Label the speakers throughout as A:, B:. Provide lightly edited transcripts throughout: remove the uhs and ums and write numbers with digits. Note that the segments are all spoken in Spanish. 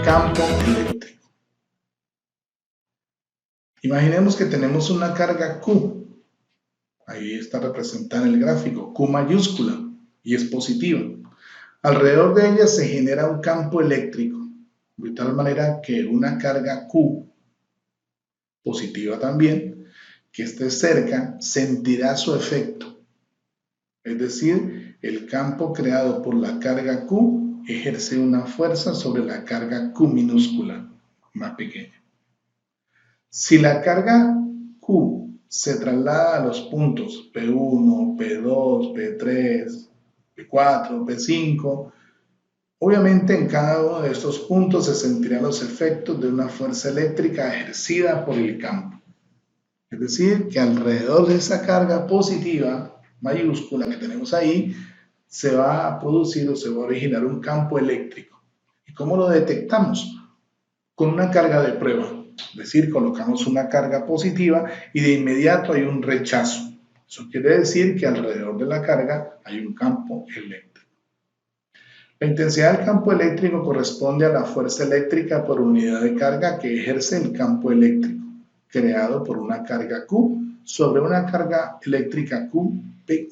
A: campo eléctrico. Imaginemos que tenemos una carga Q, ahí está representada en el gráfico, Q mayúscula, y es positiva. Alrededor de ella se genera un campo eléctrico, de tal manera que una carga Q, positiva también, que esté cerca, sentirá su efecto. Es decir, el campo creado por la carga Q ejerce una fuerza sobre la carga Q minúscula, más pequeña. Si la carga Q se traslada a los puntos P1, P2, P3, P4, P5, obviamente en cada uno de estos puntos se sentirán los efectos de una fuerza eléctrica ejercida por el campo. Es decir, que alrededor de esa carga positiva mayúscula que tenemos ahí, se va a producir o se va a originar un campo eléctrico. ¿Y cómo lo detectamos? Con una carga de prueba. Es decir, colocamos una carga positiva y de inmediato hay un rechazo. Eso quiere decir que alrededor de la carga hay un campo eléctrico. La intensidad del campo eléctrico corresponde a la fuerza eléctrica por unidad de carga que ejerce el campo eléctrico, creado por una carga Q sobre una carga eléctrica Q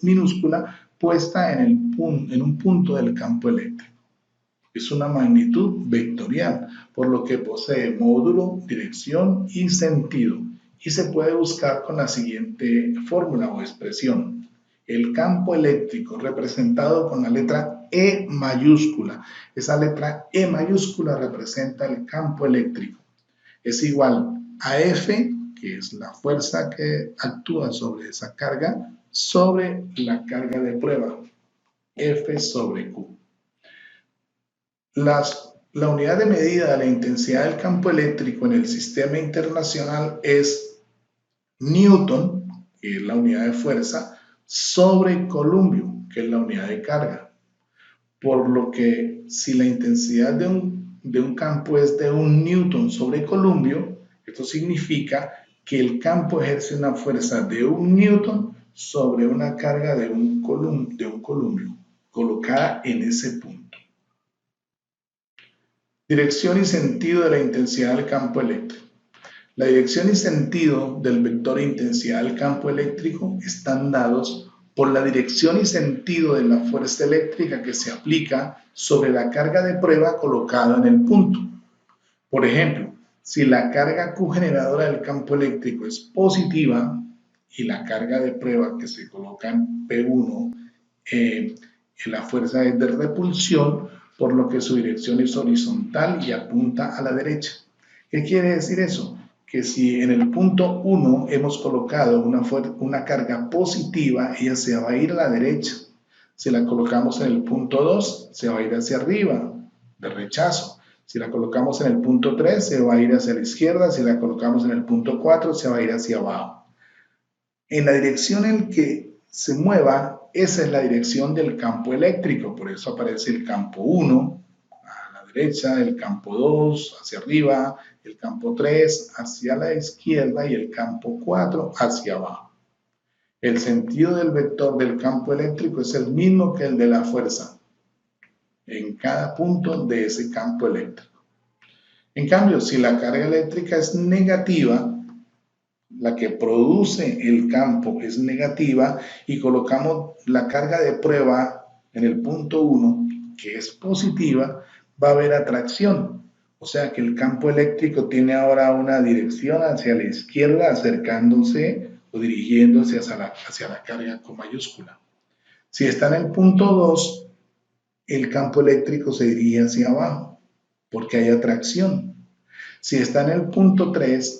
A: minúscula puesta en un punto del campo eléctrico. Es una magnitud vectorial, por lo que posee módulo, dirección y sentido, y se puede buscar con la siguiente fórmula o expresión. El campo eléctrico representado con la letra E mayúscula. Esa letra E mayúscula representa el campo eléctrico. Es igual a F, que es la fuerza que actúa sobre esa carga, sobre la carga de prueba, F sobre Q. La unidad de medida de la intensidad del campo eléctrico en el sistema internacional es Newton, que es la unidad de fuerza, sobre columbio, que es la unidad de carga. Por lo que si la intensidad de un campo es de 1 Newton sobre columbio, esto significa que el campo ejerce una fuerza de 1 Newton sobre una carga de un columbio, colocada en ese punto. Dirección y sentido de la intensidad del campo eléctrico. La dirección y sentido del vector de intensidad del campo eléctrico están dados por la dirección y sentido de la fuerza eléctrica que se aplica sobre la carga de prueba colocada en el punto. Por ejemplo, si la carga Q generadora del campo eléctrico es positiva y la carga de prueba que se coloca en P1, la fuerza es de repulsión, por lo que su dirección es horizontal y apunta a la derecha. ¿Qué quiere decir eso? Que si en el punto 1 hemos colocado una carga positiva, ella se va a ir a la derecha. Si la colocamos en el punto 2, se va a ir hacia arriba, de rechazo. Si la colocamos en el punto 3, se va a ir hacia la izquierda. Si la colocamos en el punto 4, se va a ir hacia abajo. En la dirección en que se mueva, esa es la dirección del campo eléctrico. Por eso aparece el campo 1 a la derecha, el campo 2 hacia arriba, el campo 3 hacia la izquierda y el campo 4 hacia abajo. El sentido del vector del campo eléctrico es el mismo que el de la fuerza en cada punto de ese campo eléctrico. En cambio, si la carga eléctrica es negativa, la que produce el campo es negativa y colocamos la carga de prueba en el punto 1, que es positiva, va a haber atracción. O sea que el campo eléctrico tiene ahora una dirección hacia la izquierda, acercándose o dirigiéndose hacia la carga con mayúscula. Si está en el punto 2, el campo eléctrico se dirige hacia abajo, porque hay atracción. Si está en el punto 3,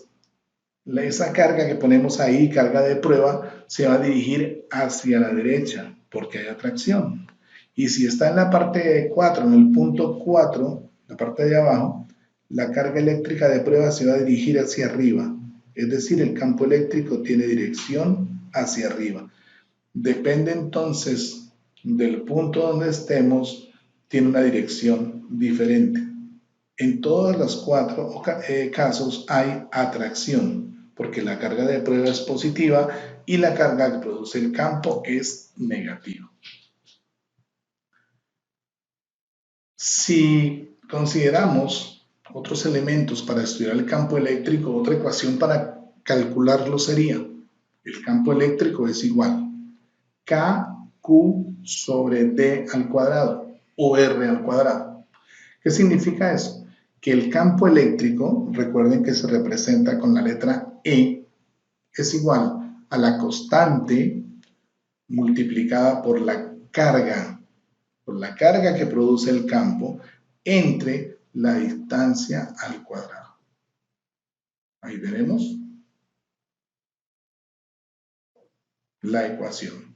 A: esa carga que ponemos ahí, carga de prueba, se va a dirigir hacia la derecha, porque hay atracción. Y si está en la parte 4, en el punto 4, la parte de abajo, la carga eléctrica de prueba se va a dirigir hacia arriba. Es decir, el campo eléctrico tiene dirección hacia arriba. Depende entonces del punto donde estemos, tiene una dirección diferente. En todos los 4 casos hay atracción, porque la carga de prueba es positiva y la carga que produce el campo es negativa. Si consideramos otros elementos para estudiar el campo eléctrico, otra ecuación para calcularlo sería, el campo eléctrico es igual KQ sobre D al cuadrado o R al cuadrado. ¿Qué significa eso? Que el campo eléctrico, recuerden que se representa con la letra E, es igual a la constante multiplicada por la carga que produce el campo entre la distancia al cuadrado. Ahí tenemos la ecuación.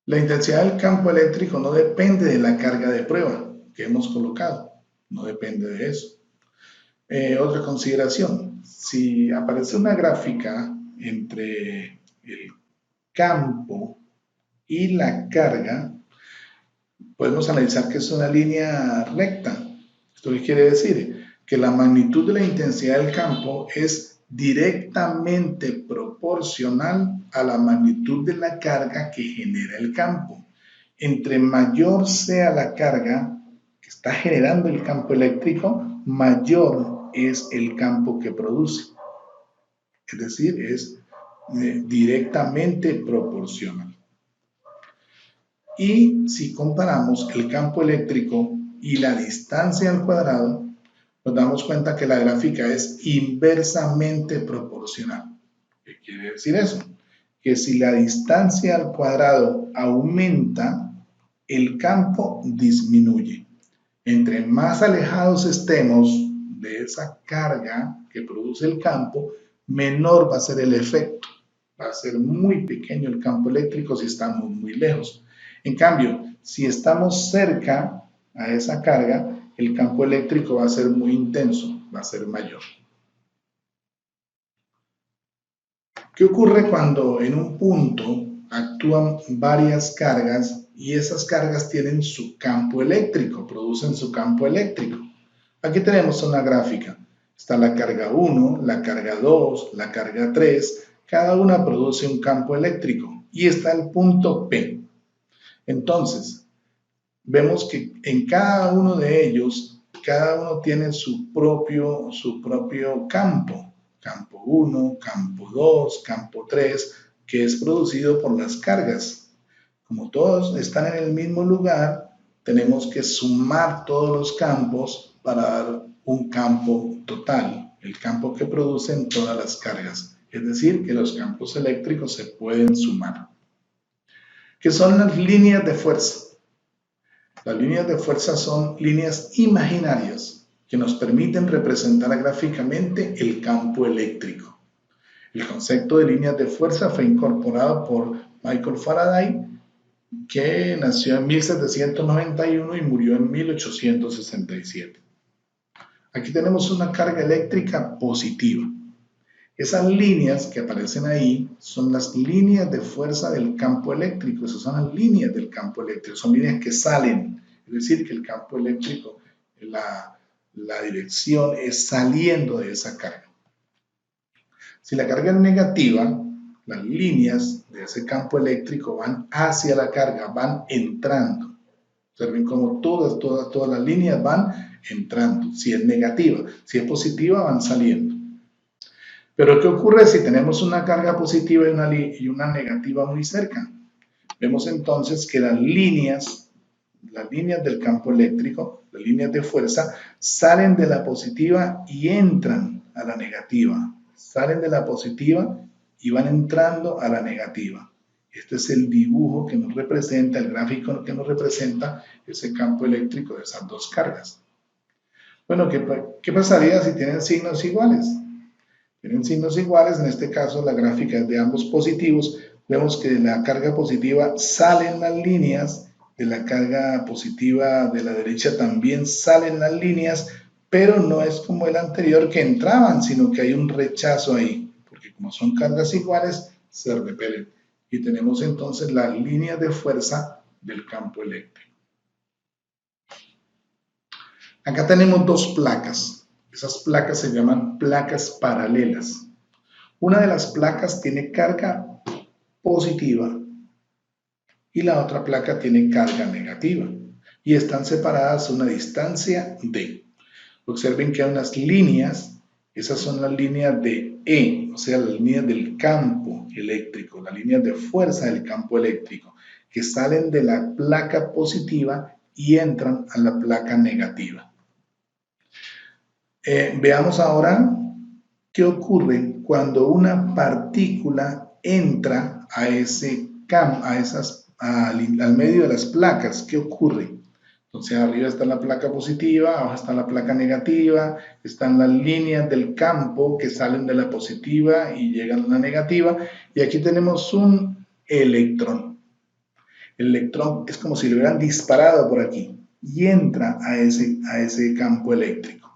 A: La intensidad del campo eléctrico no depende de la carga de prueba que hemos colocado, no depende de eso. Otra consideración, si aparece una gráfica entre el campo y la carga, podemos analizar que es una línea recta. ¿Esto qué quiere decir? Que la magnitud de la intensidad del campo es directamente proporcional a la magnitud de la carga que genera el campo. Entre mayor sea la carga que está generando el campo eléctrico, mayor es el campo que produce. Es decir, es directamente proporcional. Y si comparamos el campo eléctrico y la distancia al cuadrado, nos damos cuenta que la gráfica es inversamente proporcional. ¿Qué quiere decir eso? Que si la distancia al cuadrado aumenta, el campo disminuye. Entre más alejados estemos de esa carga que produce el campo, menor va a ser el efecto. Va a ser muy pequeño el campo eléctrico si estamos muy lejos. En cambio, si estamos cerca a esa carga, el campo eléctrico va a ser muy intenso, va a ser mayor. ¿Qué ocurre cuando en un punto actúan varias cargas y esas cargas tienen su campo eléctrico, producen su campo eléctrico? Aquí tenemos una gráfica. Está la carga 1, la carga 2, la carga 3. Cada una produce un campo eléctrico y está el punto P. Entonces, vemos que en cada uno de ellos, cada uno tiene su propio campo. Campo 1, campo 2, campo 3, que es producido por las cargas. Como todos están en el mismo lugar, tenemos que sumar todos los campos para dar un campo total, el campo que producen todas las cargas. Es decir, que los campos eléctricos se pueden sumar. ¿Qué son las líneas de fuerza? Las líneas de fuerza son líneas imaginarias que nos permiten representar gráficamente el campo eléctrico. El concepto de líneas de fuerza fue incorporado por Michael Faraday, que nació en 1791 y murió en 1867. Aquí tenemos una carga eléctrica positiva. Esas líneas que aparecen ahí son las líneas de fuerza del campo eléctrico. Esas son las líneas del campo eléctrico. Son líneas que salen. Es decir, que el campo eléctrico, la dirección es saliendo de esa carga. Si la carga es negativa, las líneas de ese campo eléctrico van hacia la carga, van entrando. Observen cómo todas las líneas van entrando. Si es negativa, si es positiva, van saliendo. Pero ¿qué ocurre si tenemos una carga positiva y una negativa muy cerca? Vemos entonces que las líneas del campo eléctrico, las líneas de fuerza, salen de la positiva y entran a la negativa. Salen de la positiva y van entrando a la negativa. Este es el dibujo que nos representa, el gráfico que nos representa ese campo eléctrico de esas dos cargas. Bueno, ¿qué pasaría si tienen signos iguales? Tienen signos iguales, en este caso la gráfica es de ambos positivos. Vemos que de la carga positiva salen las líneas, de la carga positiva de la derecha también salen las líneas, pero no es como el anterior que entraban, sino que hay un rechazo ahí, porque como son cargas iguales, se repelen. Y tenemos entonces las líneas de fuerza del campo eléctrico. Acá tenemos dos placas. Esas placas se llaman placas paralelas. Una de las placas tiene carga positiva y la otra placa tiene carga negativa. y están separadas a una distancia d. Observen que hay unas líneas, esas son las líneas de E, o sea, las líneas del campo eléctrico, las líneas de fuerza del campo eléctrico, que salen de la placa positiva y entran a la placa negativa. Veamos ahora qué ocurre cuando una partícula entra a ese campo, al medio de las placas. ¿Qué ocurre? Entonces arriba está la placa positiva, abajo está la placa negativa, están las líneas del campo que salen de la positiva y llegan a la negativa, y aquí tenemos un electrón. El electrón es como si lo hubieran disparado por aquí y entra a ese campo eléctrico.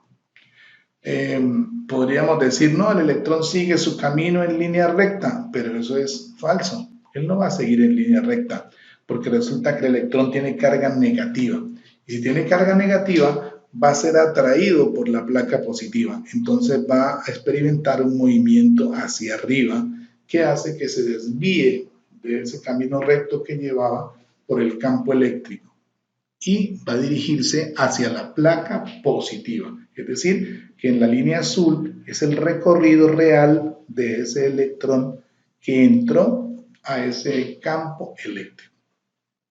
A: Podríamos decir, no, el electrón sigue su camino en línea recta, pero eso es falso. Él no va a seguir en línea recta, porque resulta que el electrón tiene carga negativa. Y si tiene carga negativa, va a ser atraído por la placa positiva. Entonces va a experimentar un movimiento hacia arriba que hace que se desvíe de ese camino recto que llevaba por el campo eléctrico y va a dirigirse hacia la placa positiva. Es decir, que en la línea azul es el recorrido real de ese electrón que entró a ese campo eléctrico.